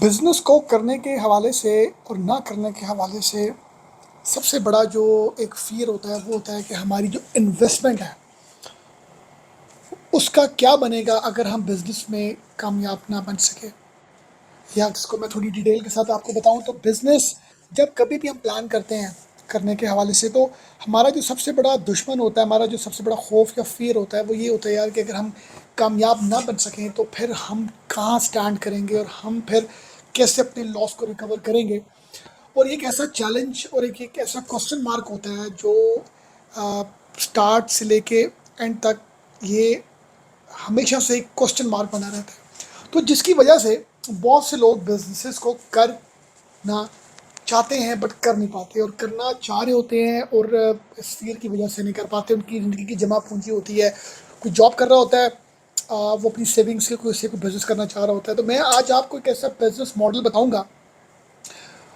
Business को करने के हवाले से और ना करने के हवाले से सबसे बड़ा जो एक फ़ियर होता है वो होता है कि हमारी जो इन्वेस्टमेंट है उसका क्या बनेगा अगर हम बिज़नेस में कामयाब ना बन सके। या जिसको मैं थोड़ी डिटेल के साथ आपको बताऊं तो बिज़नेस जब कभी भी हम प्लान करते हैं करने के हवाले से तो हमारा जो सबसे बड़ा दुश्मन होता है, हमारा जो सबसे बड़ा खौफ या फ़ियर होता है वो ये होता है यार कि अगर हम कामयाब ना बन सकें तो फिर हम कहाँ स्टैंड करेंगे और हम फिर कैसे अपने लॉस को रिकवर करेंगे। और एक ऐसा चैलेंज और एक ऐसा क्वेश्चन मार्क होता है जो स्टार्ट से लेके एंड तक ये हमेशा से एक क्वेश्चन मार्क बना रहता है। तो जिसकी वजह से बहुत से लोग बिजनेसेस को करना चाहते हैं बट कर नहीं पाते, और करना चाह रहे होते हैं और इस फियर की वजह से नहीं कर पाते। उनकी ज़िंदगी की जमा पूंजी होती है, कोई जॉब कर रहा होता है, वो अपनी सेविंग्स से कोई बिज़नेस करना चाह रहा होता है। तो मैं आज आपको एक ऐसा बिज़नेस मॉडल बताऊंगा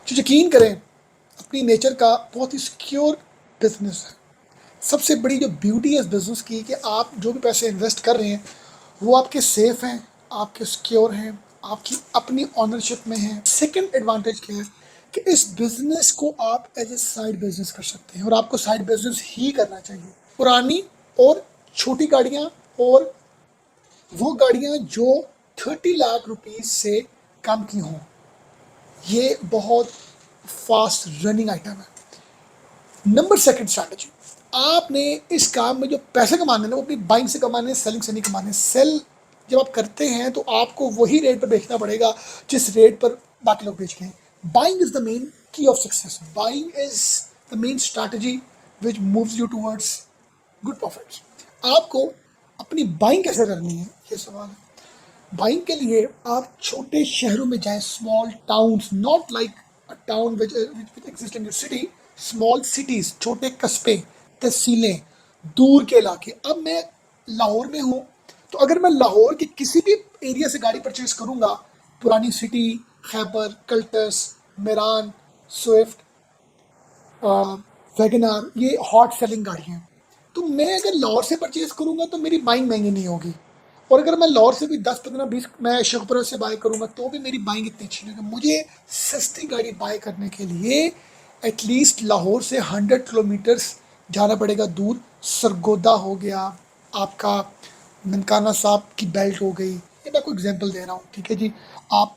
जो यकीन करें अपनी नेचर का बहुत ही सिक्योर बिजनेस है। सबसे बड़ी जो ब्यूटी है इस बिज़नेस की कि आप जो भी पैसे इन्वेस्ट कर रहे हैं वो आपके सेफ हैं, आपके सिक्योर हैं, आपकी अपनी ऑनरशिप में हैं। सेकंड एडवांटेज क्या है कि इस बिज़नेस को आप एज ए साइड बिज़नेस कर सकते हैं, और आपको साइड बिज़नेस ही करना चाहिए। पुरानी और छोटी गाड़ियाँ और वो गाड़ियाँ जो 30 लाख रुपीज़ से कम की हों, ये बहुत फास्ट रनिंग आइटम है। नंबर सेकंड स्ट्रैटेजी, आपने इस काम में जो पैसे कमाने हैं वो अपनी बाइंग से कमाने, सेलिंग से नहीं कमाने। सेल जब आप करते हैं तो आपको वही रेट पर बेचना पड़ेगा जिस रेट पर बाकी लोग बेच रहे हैं। बाइंग इज द मेन की of success. Buying is the main strategy which moves you towards good profits. आपको अपनी बाइंग कैसे करनी है ये सवाल है। बाइंग के लिए आप छोटे शहरों में जाएं, small towns, not like a town which exist in your city, small cities, छोटे कस्बे, तहसीलें, दूर के इलाके। अब मैं लाहौर में हूँ, तो अगर मैं लाहौर के किसी भी एरिया से गाड़ी परचेज करूँगा, पुरानी City, Khyber, Cultus, Mehran, Swift, WagonR, ये हॉट सेलिंग गाड़ियाँ हैं। तो मैं अगर लाहौर से परचेज करूँगा तो मेरी बाइंग महंगी नहीं होगी, और अगर मैं लाहौर से भी 10 15 20 मैं शेखपुरा से बाय करूँगा तो भी मेरी बाइंग इतनी अच्छी नहीं होगी। मुझे सस्ती गाड़ी बाय करने के लिए एटलीस्ट लाहौर से 100 किलोमीटर्स जाना पड़ेगा दूर। सरगोदा हो गया, आपका ननकाना साहब की बेल्ट हो गई, ये मैं कोई एग्जांपल दे रहा हूँ, ठीक है जी। आप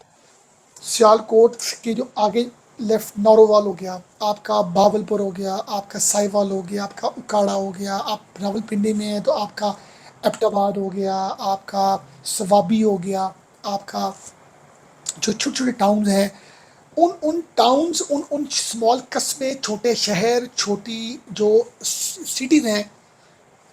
सियालकोट के जो आगे लेफ्ट नौरोवाल हो गया, आपका भावलपुर हो गया, आपका साहिवाल हो गया, आपका उकाड़ा हो गया, आप रावलपिंडी में हैं तो आपका एबटाबाद हो गया, आपका सवाबी हो गया, आपका जो छोटे छोटे टाउन्स हैं, उन उन टाउन्स, उन उन स्मॉल कस्बे, छोटे शहर, छोटी जो सिटीज़ हैं,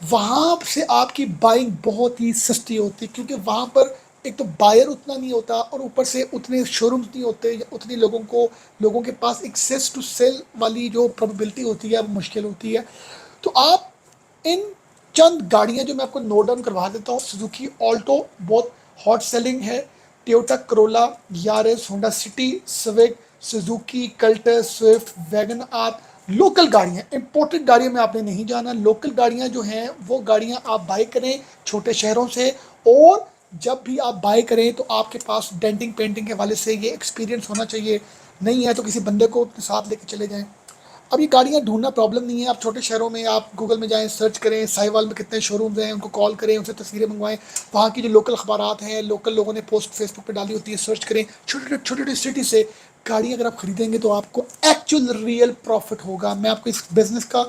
वहाँ से आपकी बाइंग बहुत ही सस्ती होती है, क्योंकि वहाँ पर एक तो बायर उतना नहीं होता और ऊपर से उतने शोरूम्स नहीं होते, या उतने लोगों के पास एक्सेस टू सेल वाली जो प्रोबेबिलिटी होती है वो मुश्किल होती है। तो आप इन चंद गाड़ियाँ जो मैं आपको नोट डाउन करवा देता हूँ, सुजुकी ऑल्टो बहुत हॉट सेलिंग है, Toyota Corolla, Yaris, Honda City, Civic, Suzuki Cultus, Swift, Wagon R. Local गाड़ियाँ, इंपोर्टेड गाड़ियों में आपने नहीं जाना। लोकल गाड़ियाँ जो हैं वो गाड़ियाँ आप बाय करें छोटे शहरों से, और जब भी आप बाय करें तो आपके पास डेंटिंग पेंटिंग के वाले से ये एक्सपीरियंस होना चाहिए। नहीं है तो किसी बंदे को अपने साथ लेके चले जाएं। अब ये गाड़ियाँ ढूंढना प्रॉब्लम नहीं है, आप छोटे शहरों में आप गूगल में जाएं, सर्च करें साहिवाल में कितने शोरूम्स हैं, उनको कॉल करें, उनसे तस्वीरें मंगवाएं, वहाँ की जो लोकल अखबारात हैं, लोकल लोगों ने पोस्ट फेसबुक पे डाली होती है, सर्च करें। छोटे छोटे सिटी से गाड़ियाँ अगर आप खरीदेंगे तो आपको एक्चुअल रियल प्रॉफिट होगा। मैं आपको इस बिजनेस का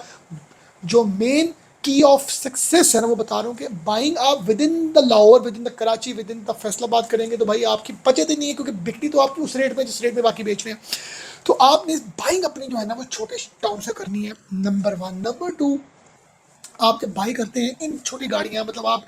जो मेन की ऑफ सक्सेस है ना वो बता रहा हूँ कि बाइंग आप with in the Lahore, with in the Karachi, with in the Faisalabad करेंगे तो भाई आपकी बचत ही नहीं है, क्योंकि बिकती तो आपकी उस रेट में जिस रेट में बाकी बेच रहे हैं। तो आपने बाइंग अपनी जो है ना वो छोटे टाउन से करनी है, नंबर वन। नंबर टू, आप जब बाई करते हैं इन छोटी गाड़ियाँ, मतलब आप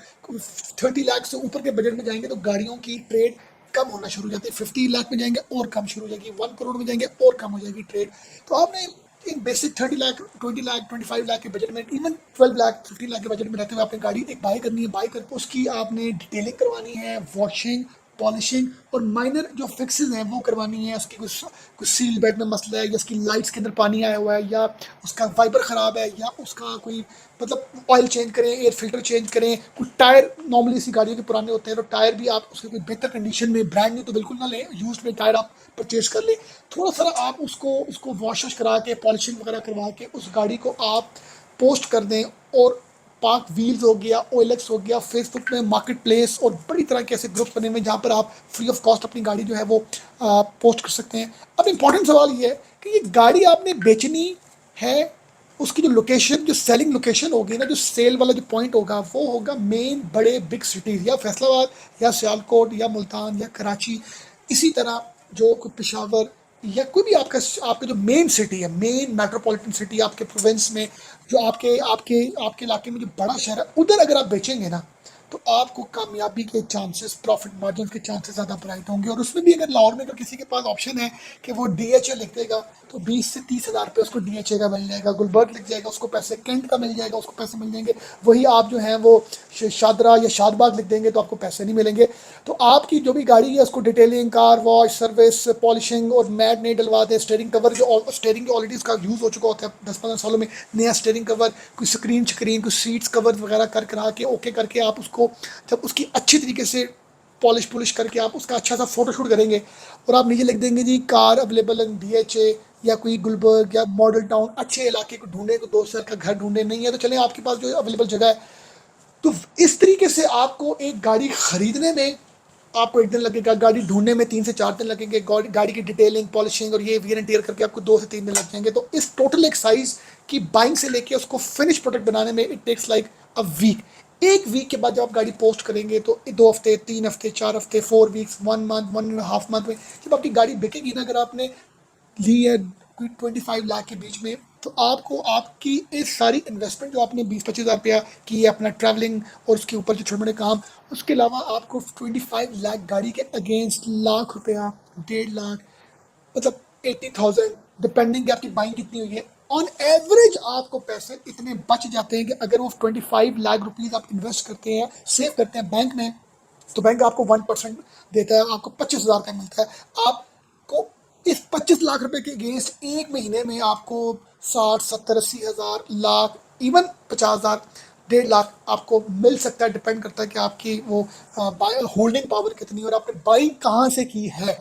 30 लाख से ऊपर के बजट में जाएंगे तो गाड़ियों की ट्रेड कम होना शुरू हो जाती है। 50 लाख में जाएंगे और कम शुरू हो जाएगी, 1 करोड़ में जाएंगे और कम हो जाएगी ट्रेड। तो आपने इन बेसिक 30 लाख, 20 लाख, 25 लाख के बजट में, इवन 12 लाख, 15 लाख के बजट में रहते हुए आपने गाड़ी एक बाय करनी है। बाय करके उसकी आपने डिटेलिंग करवानी है, वॉशिंग, पॉलिशिंग और माइनर जो फिक्सेस हैं वो करवानी है। उसकी कुछ सील बेड में मसला है, या उसकी लाइट्स के अंदर पानी आया हुआ है, या उसका वाइपर ख़राब है, या उसका कोई मतलब ऑयल चेंज करें, एयर फिल्टर चेंज करें, कुछ टायर नॉर्मली इसी गाड़ियों के पुराने होते हैं तो टायर भी आप उसके कोई बेहतर कंडीशन में, ब्रांड न्यू तो बिल्कुल ना लें, यूज्ड में टायर आप परचेज कर लें। थोड़ा सा आप उसको वॉश वॉश करा के पॉलिशिंग वगैरह करवा के उस गाड़ी को आप पोस्ट कर दें। और पार्क व्हील्स हो गया, ओएलएक्स हो गया, फेसबुक में मार्केट प्लेस और बड़ी तरह के ऐसे ग्रुप बने हुए हैं जहाँ पर आप फ्री ऑफ कॉस्ट अपनी गाड़ी जो है वो पोस्ट कर सकते हैं। अब इम्पॉर्टेंट सवाल ये है कि ये गाड़ी आपने बेचनी है, उसकी जो लोकेशन, जो सेलिंग लोकेशन होगी ना, जो सेल वाला जो पॉइंट होगा वो होगा मेन बड़े बिग सिटीज़, या फैसलाबाद या सियालकोट या मुल्तान या कराची, इसी तरह जो कोई पेशावर या कोई भी आपका आपका जो मेन सिटी है, मेन मेट्रोपॉलिटन सिटी आपके प्रोविंस में, जो आपके आपके आपके इलाके में जो बड़ा शहर है, उधर अगर आप बेचेंगे ना तो आपको कामयाबी के चांसेस, प्रॉफिट मार्जिन के चांसेस ज़्यादा ब्राइट होंगे। और उसमें भी अगर लाहौर में अगर किसी के पास ऑप्शन है कि वो डीएचए लिख देगा तो 20 से 30 हज़ार रुपये उसको डीएचए का मिल जाएगा, गुलबर्ग लिख जाएगा उसको पैसे, कैंट का मिल जाएगा उसको पैसे मिल जाएंगे। वही आप जो हैं वो शादरा या शादबाग लिख देंगे तो आपको पैसे नहीं मिलेंगे। तो आपकी जो भी गाड़ी है उसको detailing, car wash service, polishing और मैट नहीं डलवाते, स्टेयरिंग कवर जो स्टेयरिंग ऑलरेडी इसका यूज़ हो चुका होता है 10-15 सालों में, नया स्टेयरिंग कवर, कोई स्क्रीन कुछ सीट्स कवर वगैरह कर करा के ओके करके आप उसको जब उसकी अच्छी तरीके से पॉलिश पुलिश करके आप उसका अच्छा सा फोटोशूट करेंगे और आप नीचे लिख देंगे जी कार अवेलेबल इन डीएचए या कोई गुलबर्ग या मॉडल टाउन, अच्छे इलाके को ढूंढे, को दोस्त का घर ढूंढे, नहीं है तो चलें आपके पास जो अवेलेबल जगह है। तो इस तरीके से आपको एक गाड़ी खरीदने में आपको 1 दिन लगेगा, गाड़ी ढूंढने में 3 से 4 दिन लगेंगे, गाड़ी की डिटेलिंग पॉलिशिंग और ये वियर एंड टियर करके आपको 2 से 3 दिन लग जाएंगे। तो इस टोटल एक साइज की बाइंग से लेके उसको फिनिश प्रोडक्ट बनाने में it takes like a week. 1 week के बाद जब आप गाड़ी पोस्ट करेंगे तो 2 हफ्ते, 3 हफ्ते, 4 हफ्ते, 4 वीक्स, 1 मंथ, 1.5 मंथ में जब आपकी गाड़ी बिकेगी ना, अगर आपने ली है कोई 25 लाख के बीच में, तो आपको आपकी इस सारी इन्वेस्टमेंट जो आपने 20-25 हज़ार रुपया की है अपना ट्रैवलिंग और उसके ऊपर जो छोटे मोटे काम, उसके अलावा आपको 25 लाख गाड़ी के अगेंस्ट लाख रुपया, 1.5 लाख, मतलब 80,000, डिपेंडिंग आपकी बाइंग कितनी हुई है, ऑन एवरेज आपको पैसे इतने बच जाते हैं कि अगर वो 25 लाख रुपीज़ आप इन्वेस्ट करते हैं, सेव करते हैं बैंक में, तो बैंक आपको 1% देता है, आपको 25 हज़ार का मिलता है। आपको इस 25 लाख रुपए के अगेंस्ट एक महीने में आपको 60, 70, 80 हज़ार, लाख, इवन 50 हज़ार, 1.5 लाख आपको मिल सकता है। डिपेंड करता है कि आपकी वो होल्डिंग पावर कितनी है और आपने बाइंग कहाँ से की है।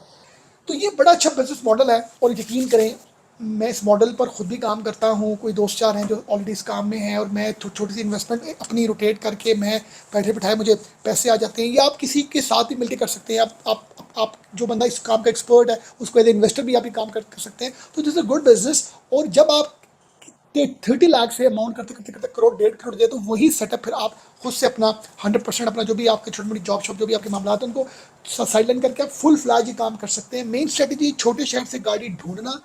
तो ये बड़ा अच्छा बिजनेस मॉडल है और यकीन करें मैं इस मॉडल पर खुद भी काम करता हूँ, कोई दोस्त चार हैं जो ऑलरेडी इस काम में हैं और मैं छोटी सी इन्वेस्टमेंट अपनी रोटेट करके मैं बैठे बिठाए मुझे पैसे आ जाते हैं। या आप किसी के साथ भी मिलकर कर सकते हैं, आप जो बंदा इस काम का एक्सपर्ट है उसको एज इन्वेस्टर भी आप ये काम कर सकते हैं। तो this is a good business. और जब आप 30 लाख से अमाउंट करते करते करते करोड़ 1.5 करोड़ दे तो वही सेटअप फिर आप खुद से अपना 100% अपना जो भी आपके छोटी मोटी जॉब शॉप जो भी आपके मामला हैं उनको साइडलाइन करके आप फुल फ्लैज ही काम कर सकते हैं। मेन स्ट्रेटजी छोटे शहर से गाड़ी ढूंढना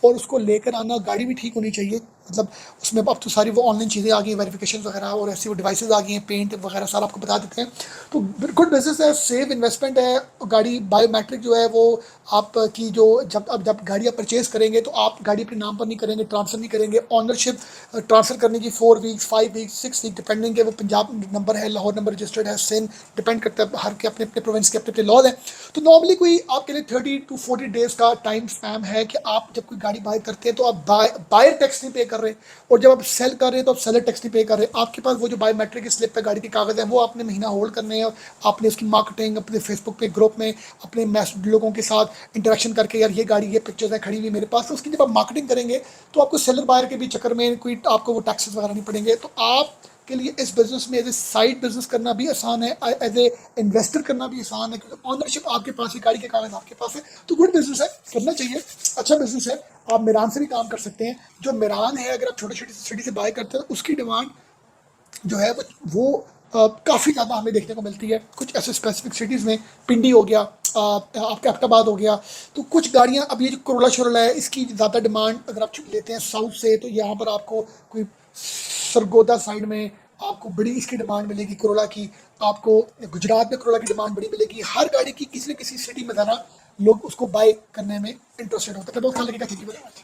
और उसको लेकर आना, गाड़ी भी ठीक होनी चाहिए, मतलब उसमें अब तो सारी वो ऑनलाइन चीज़ें आ गई हैं, वेरिफिकेशन वगैरह और ऐसी वो डिवाइसेस आ गई हैं, पेंट वगैरह सारा आपको बता देते हैं। तो गुड बिजनेस है, सेव इन्वेस्टमेंट है। गाड़ी बायोमेट्रिक जो है वो आपकी जो जब गाड़ी आप परचेज करेंगे तो आप गाड़ी अपने नाम पर नहीं करेंगे, ट्रांसफ़र नहीं करेंगे, ऑनरशिप ट्रांसफ़र करने की 4 वीक्स, 5 वीक्स, 6 वीक डिपेंडिंग है, वो पंजाब नंबर है, लाहौर नंबर रजिस्टर्ड है, सिंध, डिपेंड करता है, हर के अपने अपने प्रोविंस के अपने अपने लॉज हैं। तो नॉर्मली कोई आपके लिए 30 to 40 डेज का टाइम स्पैम है कि आप जब कोई गाड़ी बाय करते हैं तो आप बायर टैक्स नहीं पे कर रहे, और जब आप सेल कर रहे हैं तो आप सेलर टैक्स नहीं पे कर रहे। आपके पास वो जो बायोमेट्रिक स्लिप पे गाड़ी के कागज़ हैं वो आपने महीना होल्ड करने हैं, आपने उसकी मार्केटिंग अपने फेसबुक पे ग्रुप में अपने लोगों के साथ इंटरेक्शन करके, यार ये गाड़ी ये पिक्चर्स हैं खड़ी हुई मेरे पास, तो उसकी जब आप मार्केटिंग करेंगे तो आपको सेलर बायर के भी चक्कर में कोई आपको वो टैक्सेस वगैरह नहीं पड़ेंगे। तो आप के लिए इस बिजनेस में एज ए साइड बिजनेस करना भी आसान है, एज ए इन्वेस्टर करना भी आसान है, क्योंकि ऑनरशिप आपके पास है, गाड़ी के कागज आपके पास है। तो गुड बिजनेस है, करना चाहिए, अच्छा बिजनेस है। आप मिरान से भी काम कर सकते हैं। जो मिरान है अगर आप छोटे छोटे सिटी से बाय करते हैं तो उसकी डिमांड जो है वो काफ़ी ज़्यादा हमें देखने को मिलती है। कुछ ऐसे स्पेसिफिक सिटीज़ में, पिंडी हो गया, आपका अहमदाबाद हो गया, तो कुछ गाड़ियाँ, अब ये जो करोला शोरोला है इसकी ज़्यादा डिमांड अगर आप लेते हैं साउथ से, तो यहाँ पर आपको कोई सरगोदा साइड में आपको बड़ी इसकी डिमांड मिलेगी करोला की, आपको गुजरात में करोला की डिमांड बड़ी मिलेगी। हर गाड़ी की किसी न किसी सिटी में ज़रा लोग उसको बाय करने में इंटरेस्टेड होते हैं। तो बहुत ख्याल रखिएगा, थैंक यू वेरी मच।